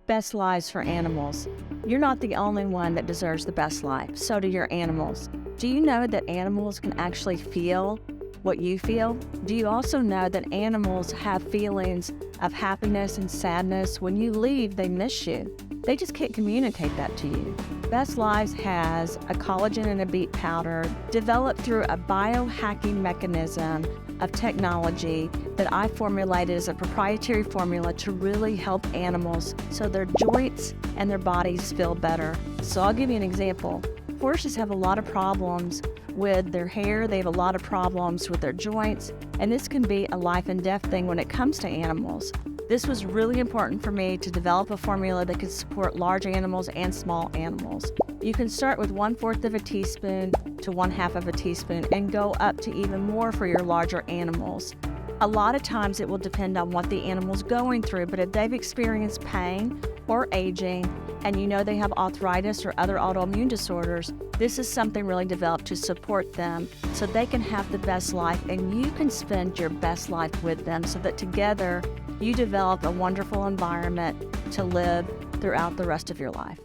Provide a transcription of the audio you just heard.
Best lives for animals. You're not the only one that deserves the best life. So do your animals. Do you know that animals can actually feel what you feel? Do you also know that animals have feelings of happiness and sadness? When you leave, they miss you. They just can't communicate that to you. Best Lives has a collagen and a beet powder developed through a biohacking mechanism of technology that I formulated as a proprietary formula to really help animals so their joints and their bodies feel better. So I'll give you an example. Horses have a lot of problems with their hair, they have a lot of problems with their joints, and this can be a life and death thing when it comes to animals. This was really important for me to develop a formula that could support large animals and small animals. You can start with 1/4 of a teaspoon to 1/2 of a teaspoon and go up to even more for your larger animals. A lot of times it will depend on what the animal's going through, but if they've experienced pain or aging and you know they have arthritis or other autoimmune disorders, this is something really developed to support them so they can have the best life and you can spend your best life with them so that together you develop a wonderful environment to live throughout the rest of your life.